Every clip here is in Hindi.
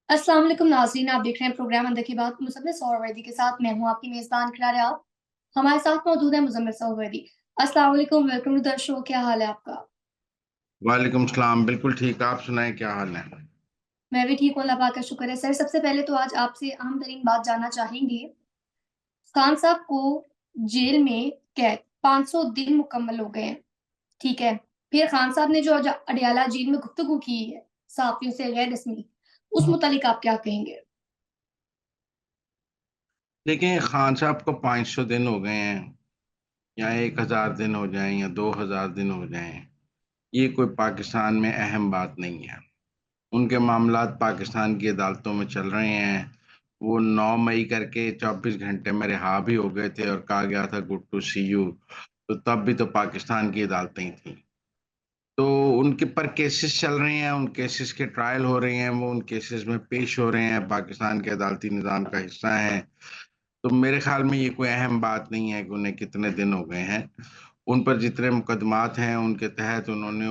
अस्सलाम वालेकुम नाज़रीन, आप देख रहे हैं प्रोग्राम अंदर की बात मुज़म्मिल सौरवर्दी के साथ। मैं हूँ आपकी मेज़बान किरार आप। हमारे साथ मौजूद है मुज़म्मिल सौरवर्दी। अस्सलाम वालेकुम, वेलकम टू द शो। क्या हाल है आपका? वालेकुम सलाम। बिल्कुल ठीक। आप सुनाएं, क्या हाल है? मैं भी ठीक हूँ, अल्लाह पाक का शुक्र है। सर, सबसे पहले तो आज आपसे अहम तरीन बात जानना चाहेंगे। खान साहब को जेल में कैद 500 दिन मुकम्मल हो गए हैं, ठीक है? फिर खान साहब ने जो आज अडयाला जेल में गुफ्तगू की है, सहाफ़ियों से गैर रस्मी, उस मुतालिक आप क्या कहेंगे? देखिए, खान साहब को 500 दिन हो गए हैं, या 1000 दिन हो जाएं, या 2000 दिन हो जाएं, ये कोई पाकिस्तान में अहम बात नहीं है। उनके मामलात पाकिस्तान की अदालतों में चल रहे हैं। वो 9 मई करके 24 घंटे में रिहा भी हो गए थे और कहा गया था गुड टू सी यू। तो तब भी तो पाकिस्तान की अदालतें ही थी। तो उनके पर केसेस चल रहे हैं, उन केसेस के ट्रायल हो रहे हैं, वो उन केसेस में पेश हो रहे हैं, पाकिस्तान के अदालती निज़ाम का हिस्सा हैं। तो मेरे ख्याल में ये कोई अहम बात नहीं है कि उन्हें कितने दिन हो गए हैं। उन पर जितने मुकदमात हैं उनके तहत उन्होंने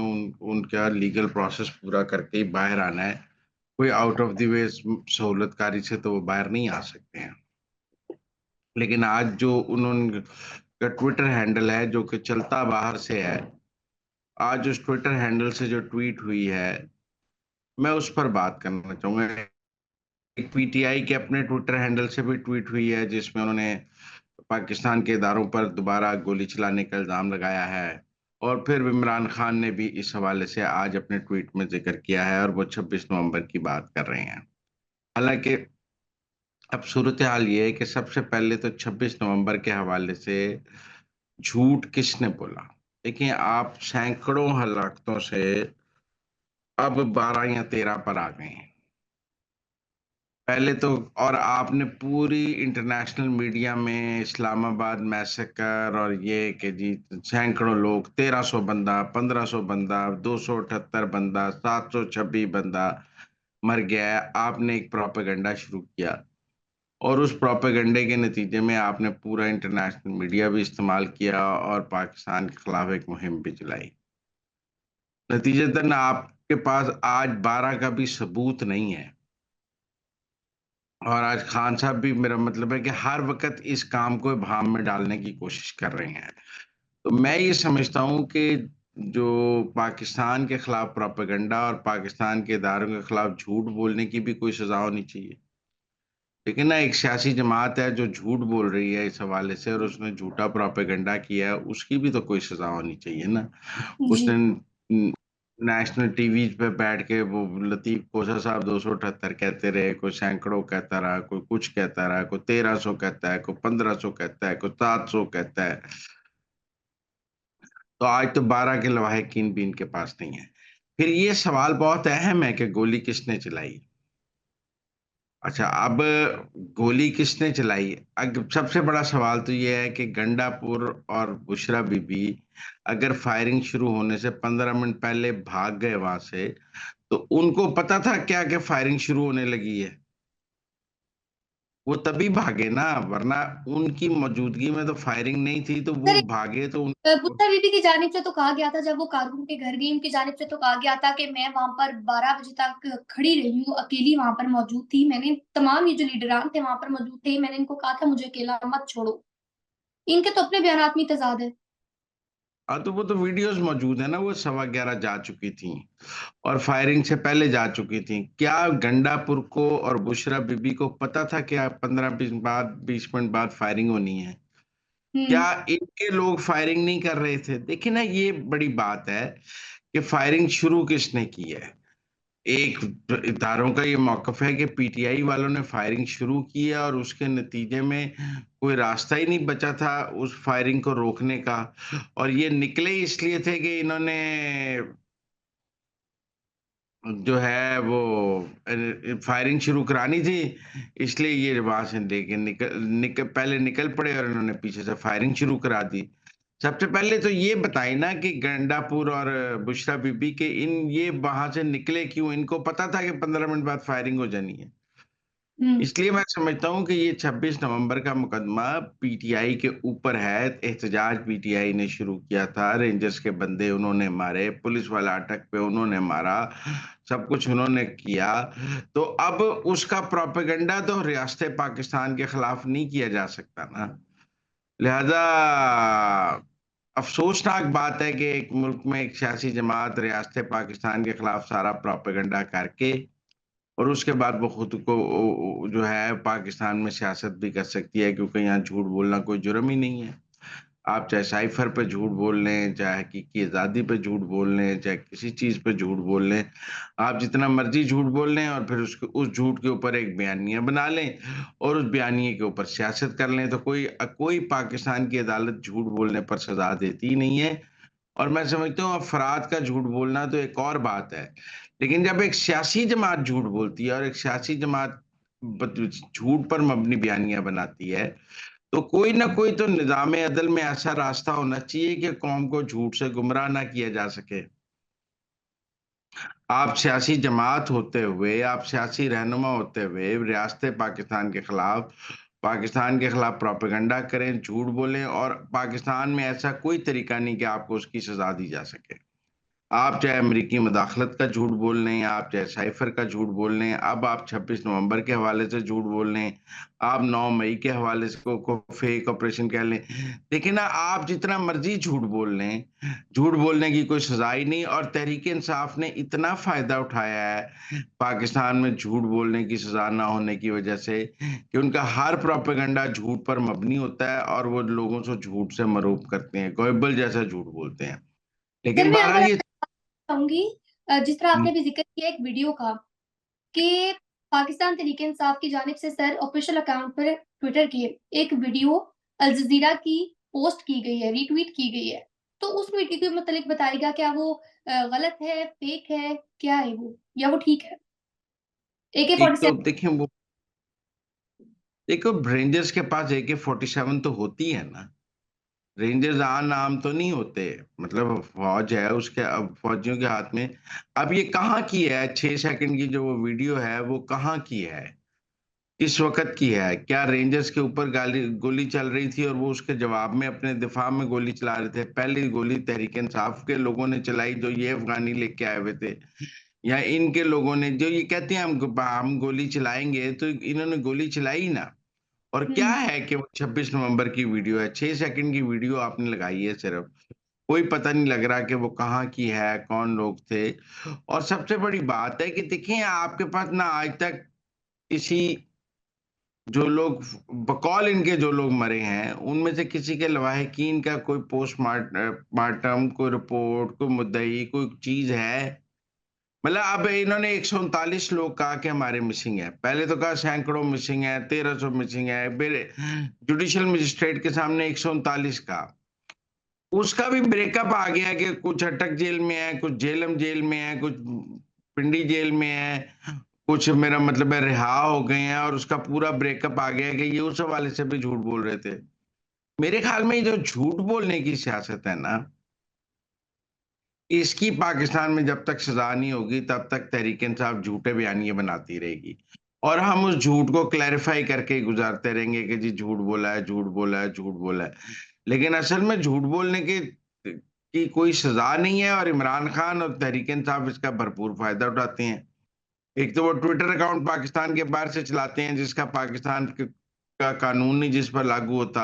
उनका लीगल प्रोसेस पूरा करके ही बाहर आना है। कोई आउट ऑफ द वे सहूलतकारी से तो वो बाहर नहीं आ सकते हैं। लेकिन आज जो उन्होंने का ट्विटर हैंडल है जो कि चलता बाहर से है, आज उस ट्विटर हैंडल से जो ट्वीट हुई है, मैं उस पर बात करना चाहूंगा। एक पीटीआई के अपने ट्विटर हैंडल से भी ट्वीट हुई है जिसमें उन्होंने पाकिस्तान के इदारों पर दोबारा गोली चलाने का इल्जाम लगाया है। और फिर इमरान खान ने भी इस हवाले से आज अपने ट्वीट में जिक्र किया है और वो 26 नवंबर की बात कर रहे हैं। हालांकि अब सूरत हाल ये है कि सबसे पहले तो 26 नवंबर के हवाले से झूठ किसने बोला। देखिए, आप सैकड़ों हलाकतों से अब 12 या 13 पर आ गए हैं। पहले तो, और आपने पूरी इंटरनेशनल मीडिया में इस्लामाबाद मैसेकर और ये कि जी सैकड़ों लोग, 1300 बंदा, 1500 बंदा, 278 बंदा, 726 बंदा मर गया है, आपने एक प्रोपेगेंडा शुरू किया। और उस प्रोपेगेंडे के नतीजे में आपने पूरा इंटरनेशनल मीडिया भी इस्तेमाल किया और पाकिस्तान के खिलाफ एक मुहिम भी चलाई। नतीजतन आपके पास आज 12 का भी सबूत नहीं है। और आज खान साहब भी, मेरा मतलब है कि हर वक़्त इस काम को भाम में डालने की कोशिश कर रहे हैं। तो मैं ये समझता हूँ कि जो पाकिस्तान के खिलाफ प्रोपेगेंडा और पाकिस्तान के इदारों के खिलाफ झूठ बोलने की भी कोई सज़ा होनी चाहिए। लेकिन ना, एक सियासी जमात है जो झूठ बोल रही है इस हवाले से और उसने झूठा प्रोपेगेंडा किया है, उसकी भी तो कोई सज़ा होनी चाहिए ना। जी। उसने नेशनल टीवी पे बैठ के वो लतीफ कोसा साहब 278 कहते रहे, कोई सैकड़ों कहता रहा, कोई कुछ कहता रहा, कोई 1300 कहता है, कोई 1500 कहता है, कोई 700 कहता है। तो आज तो 12 के लवाहिकीन भी इनके पास नहीं है। फिर ये सवाल बहुत अहम है कि गोली किसने चलाई। अच्छा, अब गोली किसने चलाई? अग सबसे बड़ा सवाल तो ये है कि गंडापुर और बुशरा बीबी अगर फायरिंग शुरू होने से 15 मिनट पहले भाग गए वहां से, तो उनको पता था क्या कि फायरिंग शुरू होने लगी है? वो तभी भागे ना, वरना उनकी मौजूदगी में तो फायरिंग नहीं थी, तो वो सर, भागे तो उनको। पुत्तर बीबी की जानिब से तो कहा गया था, जब वो कारकुन के घर गई, उनकी जानिब से तो कहा गया था कि मैं वहाँ पर 12 बजे तक खड़ी रही हूँ, अकेली वहाँ पर मौजूद थी। मैंने तमाम ये जो लीडरान थे वहाँ पर मौजूद थे, मैंने इनको कहा था मुझे अकेला मत छोड़ो। इनके तो अपने बयानात में तज़ाद है। हाँ, तो वो तो वीडियोस मौजूद है ना, वो 11:15 जा चुकी थी और फायरिंग से पहले जा चुकी थी। क्या गंडापुर को और बुशरा बीबी को पता था कि 20 मिनट बाद फायरिंग होनी है? हुँ। क्या इनके लोग फायरिंग नहीं कर रहे थे? देखिए ना, ये बड़ी बात है कि फायरिंग शुरू किसने की है। एक इदारों का ये मौक़िफ़ है कि पीटीआई वालों ने फायरिंग शुरू की है और उसके नतीजे में कोई रास्ता ही नहीं बचा था उस फायरिंग को रोकने का। और ये निकले ही इसलिए थे कि इन्होंने जो है वो फायरिंग शुरू करानी थी, इसलिए ये वहाँ से लेके पहले निकल पड़े और इन्होंने पीछे से फायरिंग शुरू करा दी। सबसे पहले तो ये बताइए ना कि गंडापुर और बुशरा बीबी के ये वहाँ से निकले क्यों? इनको पता था कि 15 मिनट बाद फायरिंग हो जानी है। इसलिए मैं समझता हूं कि ये 26 नवंबर का मुकदमा पीटीआई के ऊपर है। एहतजाज पीटीआई ने शुरू किया था, रेंजर्स के बंदे उन्होंने मारे, पुलिस वाला अटक पे उन्होंने मारा, सब कुछ उन्होंने किया। तो अब उसका प्रोपेगेंडा तो रियासत पाकिस्तान के खिलाफ नहीं किया जा सकता ना। लिहाजा अफसोसनाक बात है कि एक मुल्क में एक सियासी जमात रियासत पाकिस्तान के खिलाफ सारा प्रोपेगेंडा करके और उसके बाद वो खुद को जो है पाकिस्तान में सियासत भी कर सकती है, क्योंकि यहाँ झूठ बोलना कोई जुर्म ही नहीं है। आप चाहे साइफर पे झूठ बोल लें, चाहे हकीकी आज़ादी पे झूठ बोल लें, चाहे किसी चीज पे झूठ बोल लें, आप जितना मर्जी झूठ बोल लें और फिर उसके उस झूठ के ऊपर एक बयानिया बना लें और उस बयानिए के ऊपर सियासत कर लें, तो कोई पाकिस्तान की अदालत झूठ बोलने पर सजा देती ही नहीं है। और मैं समझता हूँ अफराद का झूठ बोलना तो एक और बात है, लेकिन जब एक सियासी जमात झूठ बोलती है और एक सियासी जमात झूठ पर मबनी बयानियां बनाती है, तो कोई ना कोई तो निजाम अदल में ऐसा रास्ता होना चाहिए कि कौम को झूठ से गुमराह ना किया जा सके। आप सियासी जमात होते हुए, आप सियासी रहनुमा होते हुए रियासत पाकिस्तान के खिलाफ प्रोपेगेंडा करें, झूठ बोलें, और पाकिस्तान में ऐसा कोई तरीका नहीं कि आपको उसकी सजा दी जा सके। आप चाहे अमेरिकी मुदाखलत का झूठ बोल लें, आप चाहे साइफर का झूठ बोल लें, अब आप 26 नवंबर के हवाले से झूठ बोल लें, आप 9 मई के हवाले से को फेक ऑपरेशन कह लें। देखिए ना, आप जितना मर्जी झूठ बोल लें, झूठ बोलने की कोई सजा ही नहीं। और तहरीक इंसाफ ने इतना फायदा उठाया है पाकिस्तान में झूठ बोलने की सजा ना होने की वजह से, कि उनका हर प्रोपेगेंडा झूठ पर मबनी होता है और वो लोगों से झूठ से मरूब करते हैं, गोएबल जैसा झूठ बोलते हैं। सर लेकिन मैं यहाँ पर बहरहाल ये आपसे चाहूंगी, जिस तरह आपने भी जिक्र किया एक वीडियो का, कि पाकिस्तान तहरीक इंसाफ की जानिब से सर ऑफिशियल अकाउंट पर ट्विटर की एक वीडियो अल जजीरा की पोस्ट की गई है, रीट्वीट की गई है, तो उस वीडियो के मतलब बताइएगा, क्या वो गलत है, फेक है, क्या है वो, या वो ठीक है? एक तो AK-47। देखिए, वो देखो, रेंजर्स के पास AK-47 तो होती है ना। रेंजर्स आम नाम तो नहीं होते, मतलब फौज है उसके, अब फौजियों के हाथ में। अब ये कहाँ की है 6 सेकंड की जो वो वीडियो है, वो कहाँ की है, किस वक्त की है? क्या रेंजर्स के ऊपर गोली चल रही थी और वो उसके जवाब में अपने दिफा में गोली चला रहे थे? पहली गोली तहरीक इंसाफ के लोगों ने चलाई जो ये अफगानी लेके आए हुए थे, या इनके लोगों ने जो ये कहते हैं हम गोली चलाएंगे, तो इन्होंने गोली चलाई ना। और क्या हम्म। है कि वो 26 नवंबर की वीडियो है, 6 सेकंड की वीडियो आपने लगाई है सिर्फ, कोई पता नहीं लग रहा कि वो कहाँ की है, कौन लोग थे। और सबसे बड़ी बात है कि देखिए, आपके पास ना आज तक किसी, जो लोग बकौल इनके जो लोग मरे हैं उनमें से किसी के लवाहिकीन का कोई मार्टम, कोई रिपोर्ट, कोई मुद्दई, कोई चीज है? मतलब अब इन्होंने 139 लोग कहा कि हमारे मिसिंग है, पहले तो कहा सैकड़ों मिसिंग है, 1300 मिसिंग है, फिर जुडिशियल मजिस्ट्रेट के सामने 139 का। उसका भी ब्रेकअप आ गया कि कुछ अटक जेल में है, कुछ जेलम जेल में है, कुछ पिंडी जेल में है, कुछ मेरा मतलब है रिहा हो गए हैं, और उसका पूरा ब्रेकअप आ गया कि ये उस हवाले से भी झूठ बोल रहे थे। मेरे ख्याल में ये जो झूठ बोलने की सियासत है ना, इसकी पाकिस्तान में जब तक सजा नहीं होगी तब तक तहरीक इंसाफ झूठे बयानिए बनाती रहेगी, और हम उस झूठ को क्लैरिफाई करके ही गुजारते रहेंगे कि जी झूठ बोला है, झूठ बोला है, झूठ बोला है। लेकिन असल में झूठ बोलने की कोई सजा नहीं है, और इमरान खान और तहरीक इंसाफ इसका भरपूर फायदा उठाते हैं। एक तो वो ट्विटर अकाउंट पाकिस्तान के बाहर से चलाते हैं, जिसका का कानून नहीं जिस पर लागू होता।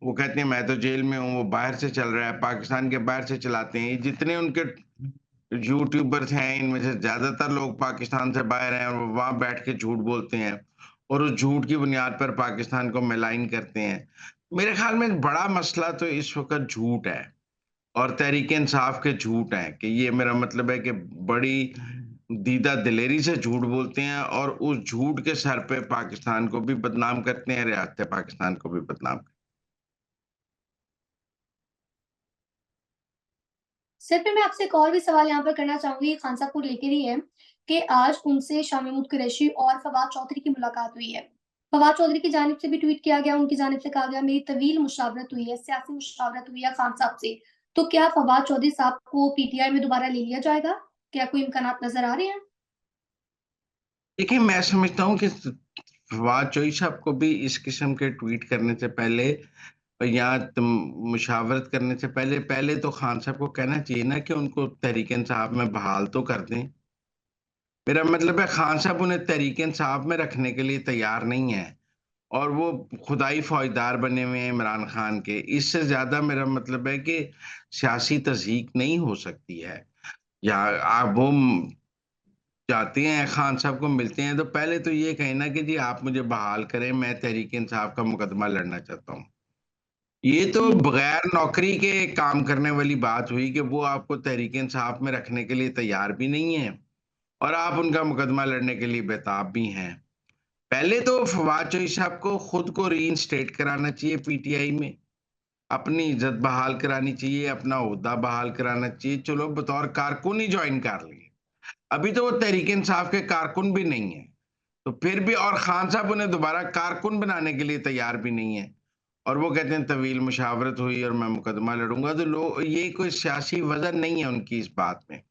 वो कहते हैं मैं तो जेल में हूँ, वो बाहर से चल रहा है, पाकिस्तान के बाहर से चलाते हैं। ये जितने उनके यूट्यूबर्स हैं, इनमें से ज्यादातर लोग पाकिस्तान से बाहर हैं, और वो वहां बैठ के झूठ बोलते हैं और उस झूठ की बुनियाद पर पाकिस्तान को मेलाइन करते हैं। मेरे ख्याल में बड़ा मसला तो इस वक्त झूठ है, और तहरीक इंसाफ के झूठ हैं, कि ये मेरा मतलब है कि बड़ी दीदा दिलेरी से झूठ बोलते हैं, और उस झूठ के सर पे पाकिस्तान को भी बदनाम करते हैं, रियासत पाकिस्तान को भी बदनाम करते सर फिर मैं आपसे एक और भी सवाल यहाँ पर करना चाहूंगी, खान साहब को लेकर ही है, कि आज उनसे शाह महमूद कुरैशी और फवाद चौधरी की मुलाकात हुई है। फवाद चौधरी की जानिब से भी ट्वीट किया गया, उनकी जानिब से कहा गया मेरी तवील मुशावरत हुई है, सियासी मुशावरत हुई है खान साहब से। तो क्या फवाद चौधरी साहब को PTI में दोबारा ले लिया जाएगा? क्या कोई इम्कानात नजर आ रहे हैं? देखिए, मैं समझता हूँ कि फवाद चौधरी साहब को भी इस किस्म के ट्वीट करने से पहले या मुशावरत करने से पहले तो खान साहब को कहना चाहिए ना कि उनको तहरीक-ए-इंसाफ में बहाल तो कर दें। मेरा मतलब है खान साहब उन्हें तहरीक-ए-इंसाफ में रखने के लिए तैयार नहीं है और वो खुदाई फौजदार बने हुए हैं इमरान खान के। इससे ज़्यादा मेरा मतलब है कि सियासी तज़यीक नहीं हो सकती है। या आप वो जाते हैं खान साहब को मिलते हैं तो पहले तो ये कहें ना कि जी आप मुझे बहाल करें, मैं तहरीक-ए-इंसाफ का मुकदमा लड़ना चाहता हूँ। ये तो जी बगैर नौकरी के काम करने वाली बात हुई कि वो आपको तहरीक-ए-इंसाफ में रखने के लिए तैयार भी नहीं है और आप उनका मुकदमा लड़ने के लिए बेताब भी हैं। पहले तो फवाद चौधरी साहब को खुद को रीइंस्टेट कराना चाहिए पीटीआई में, अपनी इज़्ज़त बहाल करानी चाहिए, अपना ओहदा बहाल कराना चाहिए, चलो बतौर कारकुन ही जॉइन कर लें। अभी तो वो तहरीक-ए-इंसाफ के कारकुन भी नहीं है। तो फिर भी और खान साहब उन्हें दोबारा कारकुन बनाने के लिए तैयार भी नहीं है और वो कहते हैं तवील मुशावरत हुई और मैं मुकदमा लड़ूंगा तो लोग ये कोई सियासी वजन नहीं है उनकी इस बात में।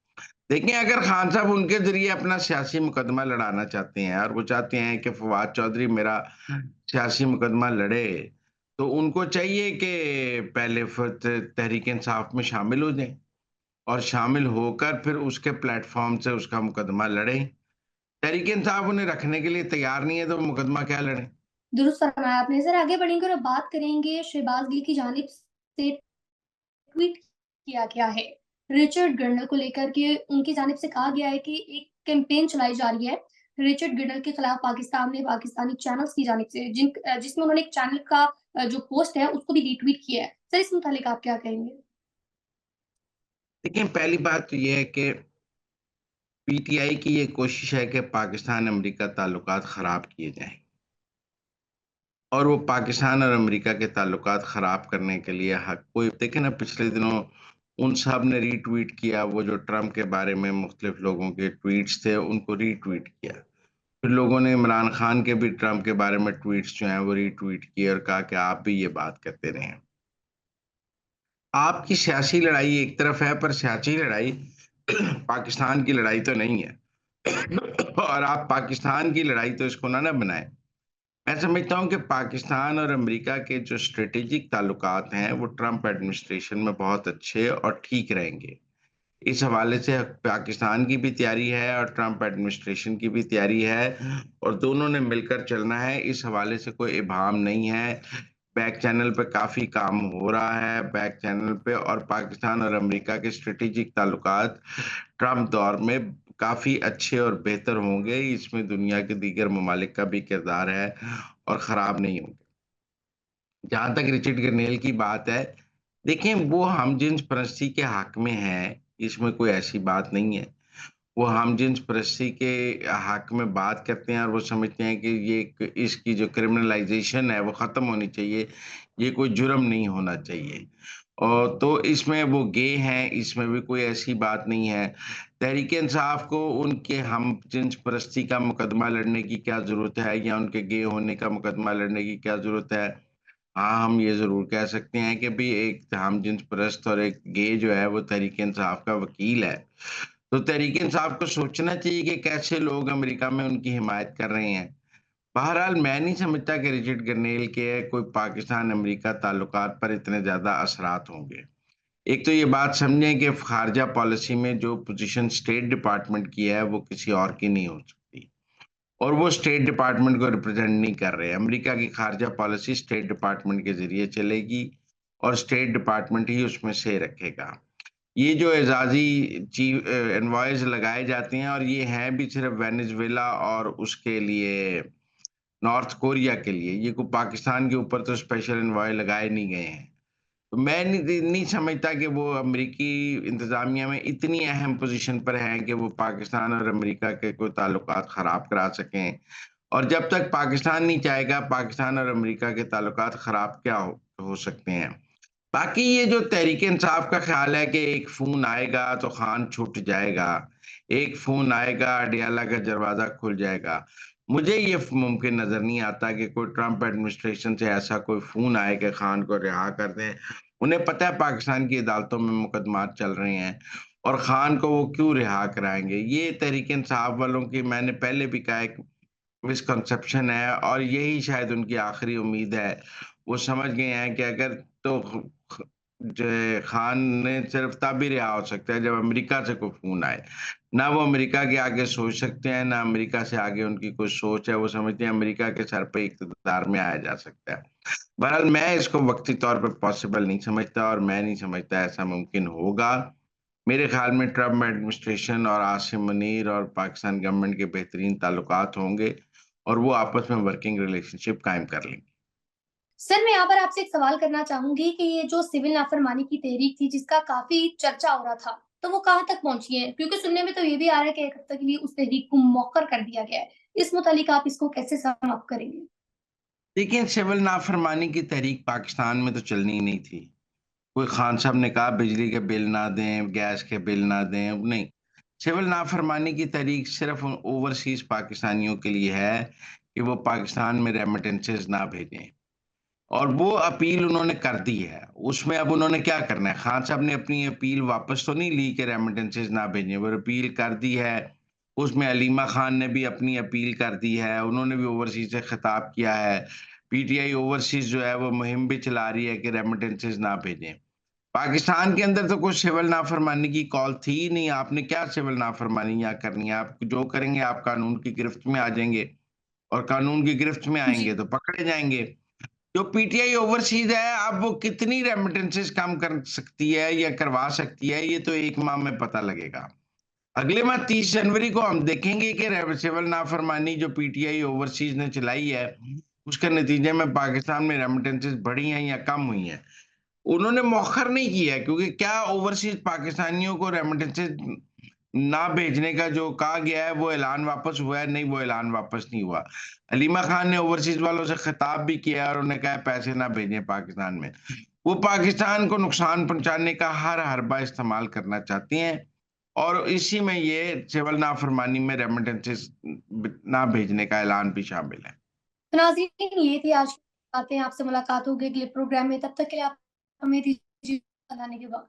देखिए अगर खान साहब उनके जरिए अपना सियासी मुकदमा लड़ाना चाहते हैं और वो चाहते हैं कि फवाद चौधरी मेरा सियासी मुकदमा लड़े तो उनको चाहिए कि पहले तहरीक इंसाफ में शामिल हो जाएं और शामिल होकर फिर उसके प्लेटफॉर्म से उसका मुकदमा लड़ें। तहरीक इंसाफ उन्हें रखने के लिए तैयार नहीं है तो मुकदमा क्या लड़ें। दुरुस्त फरमाया आपने। सर आगे बढ़ेंगे और अब बात करेंगे शहबाज गिल की जानिब से ट्वीट किया गया है रिचर्ड गर्नल को लेकर के उनकी जानिब से कहा गया है कि एक कैंपेन चलाई जा रही है रिचर्ड गर्नल के खिलाफ पाकिस्तान में पाकिस्तानी चैनल्स की जानिब से जिसमें उन्होंने एक चैनल का जो पोस्ट है उसको भी रीट्वीट किया है। सर इस मुतालिक आप क्या कहेंगे? देखिए पहली बात तो ये है कि पीटीआई की ये कोशिश है कि पाकिस्तान अमेरिका ताल्लुकात खराब किए जाएं और वो पाकिस्तान और अमेरिका के ताल्लुकात ख़राब करने के लिए हक कोई देखे ना पिछले दिनों उन सब ने रीट्वीट किया वो जो ट्रंप के बारे में मुख्तलिफ लोगों के ट्वीट्स थे उनको रीट्वीट किया। फिर लोगों ने इमरान खान के भी ट्रंप के बारे में ट्वीट्स जो हैं वो रीट्वीट किए और कहा कि आप भी ये बात करते रहें। आपकी सियासी लड़ाई एक तरफ है पर सियासी लड़ाई पाकिस्तान की लड़ाई तो नहीं है। और आप पाकिस्तान की लड़ाई तो इसको ना बनाएं। मैं समझता हूँ कि पाकिस्तान और अमेरिका के जो स्ट्रेटेजिक ताल्लुकात हैं, वो ट्रंप एडमिनिस्ट्रेशन में बहुत अच्छे और ठीक रहेंगे। इस हवाले से पाकिस्तान की भी तैयारी है और ट्रंप एडमिनिस्ट्रेशन की भी तैयारी है और दोनों ने मिलकर चलना है। इस हवाले से कोई इबाहम नहीं है। बैक चैनल पे काफ़ी काम हो रहा है, बैक चैनल पे और पाकिस्तान और अमेरिका के स्ट्रेटेजिक ताल्लुकात ट्रंप दौर में काफ़ी अच्छे और बेहतर होंगे। इसमें दुनिया के दीगर ममालिक का भी किरदार है और ख़राब नहीं होंगे। जहाँ तक रिचर्ड ग्रनेल की बात है, देखिए वो हमजिन्स परस्ती के हक में है, इसमें कोई ऐसी बात नहीं है। वो हमजिन्स परस्ती के हक में बात करते हैं और वो समझते हैं कि ये एक इसकी जो क्रिमिनलाइज़ेशन है वो ख़त्म होनी चाहिए, ये कोई जुर्म नहीं होना चाहिए। और तो इसमें वो गे हैं, इसमें भी कोई ऐसी बात नहीं है। तहरीक-ए-इंसाफ को उनके हमजिन्स परस्ती का मुकदमा लड़ने की क्या ज़रूरत है या उनके गे होने का मुकदमा लड़ने की क्या ज़रूरत है? हाँ, हम ये ज़रूर कह सकते हैं कि भई एक हमजिन्स परस्त और एक गे जो है वो तहरीक-ए-इंसाफ का वकील है। तो तहरीक-ए-इंसाफ को सोचना चाहिए कि कैसे लोग अमेरिका में उनकी हिमायत कर रहे हैं। बहरहाल मैं नहीं समझता कि रिचर्ड गरनेल के कोई पाकिस्तान-अमेरिका ताल्लुकात पर इतने ज़्यादा असरात होंगे। एक तो ये बात समझें कि ख़ारिजा पॉलिसी में जो पोज़ीशन स्टेट डिपार्टमेंट की है, वो किसी और की नहीं हो सकती। और वो स्टेट डिपार्टमेंट को रिप्रेजेंट नहीं कर रहे हैं। अमेरिका की खारजा पॉलिसी स्टेट डिपार्टमेंट के ज़रिए चलेगी और स्टेट डिपार्टमेंट ही उसमें से रखेगा। ये जो एजाज़ी एनवॉयज़ लगाए जाते हैं और ये हैं भी सिर्फ़ वेनेज़ुएला और उसके लिए नॉर्थ कोरिया के लिए, ये कोई पाकिस्तान के ऊपर तो स्पेशल एनवॉय लगाए नहीं गए हैं। तो मैं नहीं समझता कि वो अमेरिकी इंतज़ामिया में इतनी अहम पोज़ीशन पर हैं कि वो पाकिस्तान और अमेरिका के कोई ताल्लुकात ख़राब करा सकें। और जब तक पाकिस्तान नहीं चाहेगा, पाकिस्तान और अमेरिका के ताल्लुकात ख़राब क्या हो सकते हैं। बाकी ये जो तहरीक-ए-इंसाफ का ख़्याल है कि एक फ़ोन आएगा तो खान छूट जाएगा, एक फ़ोन आएगा अडयाला का दरवाज़ा खुल जाएगा। मुझे ये मुमकिन नज़र नहीं आता कि कोई ट्रंप एडमिनिस्ट्रेशन से ऐसा कोई फ़ोन आए कि खान को रिहा कर दें। उन्हें पता है पाकिस्तान की अदालतों में मुकदमात चल रहे हैं और खान को वो क्यों रिहा कराएंगे? ये तहरीक इंसाफ वालों की, मैंने पहले भी कहा, एक मिसकंसेप्शन है और यही शायद उनकी आखिरी उम्मीद है। वो समझ गए हैं कि अगर तो ख जो है खान ने सिर्फ तब ही रिहा हो सकता है जब अमेरिका से कोई फ़ोन आए। ना वो अमेरिका के आगे सोच सकते हैं, ना अमेरिका से आगे उनकी कोई सोच है। वो समझते हैं अमेरिका के सर पे इक़्तिदार में आया जा सकता है। बहरहाल मैं इसको वक़्ती तौर पे पॉसिबल नहीं समझता और मैं नहीं समझता ऐसा मुमकिन होगा। मेरे ख़्याल में ट्रम्प एडमिनिस्ट्रेशन और आसिम मुनीर और पाकिस्तान गवर्नमेंट के बेहतरीन ताल्लुकात होंगे और वो आपस में वर्किंग रिलेशनशिप कायम कर लेंगे। सर, मैं यहाँ पर आपसे एक सवाल करना चाहूँगी कि ये जो सिविल नाफ़रमानी की तहरीक थी, जिसका काफ़ी चर्चा हो रहा था, तो वो कहाँ तक पहुँची है? क्योंकि सुनने में तो ये भी आ रहा है कि 1 हफ्ते के लिए उस तहरीक को मौखर कर दिया गया है। इस मुतालिक आप इसको कैसे सम अप करेंगे? देखिए, सिविल नाफ़रमानी की तहरीक पाकिस्तान में तो चलनी ही नहीं थी। कोई खान साहब ने कहा बिजली के बिल ना दें, गैस के बिल ना दें, नहीं। सिविल नाफ़रमानी की तहरीक सिर्फ़ ओवरसीज़ पाकिस्तानियों के लिए है कि वो पाकिस्तान में रेमिटेंसेस ना भेजें। और वो अपील उन्होंने कर दी है। उसमें अब उन्होंने क्या करना है? खान साहब ने अपनी अपील वापस तो नहीं ली कि रेमिटेंसेस ना भेजें, वो अपील कर दी है। उसमें अलीमा खान ने भी अपनी अपील कर दी है, उन्होंने भी ओवरसीज़ से खिताब किया है। पीटीआई ओवरसीज़ जो है वो मुहिम भी चला रही है कि रेमिटेंसेस ना भेजें। पाकिस्तान के अंदर तो कुछ सिविल नाफ़रमानी की कॉल थी ही नहीं, आपने क्या सिविल नाफ़रमानी यहाँ करनी है? आप जो करेंगे आप कानून की गिरफ्त में आ जाएँगे और कानून की गिरफ्त में जी। आएँगे तो पकड़े जाएँगे। जो पीटीआई ओवरसीज़ है, अब वो कितनी रेमिटेंसेस कम कर सकती है या करवा सकती है, ये तो 1 माह में पता लगेगा। अगले माह 30 जनवरी को हम देखेंगे कि सिविल नाफरमानी जो पीटीआई ओवरसीज़ ने चलाई है, उसके नतीजे में पाकिस्तान में रेमिटेंसेस बढ़ी हैं या कम हुई हैं। उन्होंने मौखर नहीं किया है क्योंकि क्या ओवरसीज़ पाकिस्तानियों को रेमिटेंसेस ना भेजने का जो कहा गया है, वो ऐलान वापस हुआ है? नहीं, वो ऐलान वापस नहीं हुआ। हलीमा खान ने ओवरसीज़ वालों से खिताब भी किया है और उन्होंने कहा है पैसे ना भेजें पाकिस्तान में। वो पाकिस्तान को नुकसान पहुँचाने का हर हरबा इस्तेमाल करना चाहती हैं और इसी में ये सिविल नाफरमानी में रेमिटेंसेस ना भेजने का ऐलान भी शामिल है। तो नाज़रीन, ये थी आज की बातें। आपसे मुलाकात होगी अगले प्रोग्राम में। तब तक के लिए आप हमें दीजिए इजाज़त के बाद।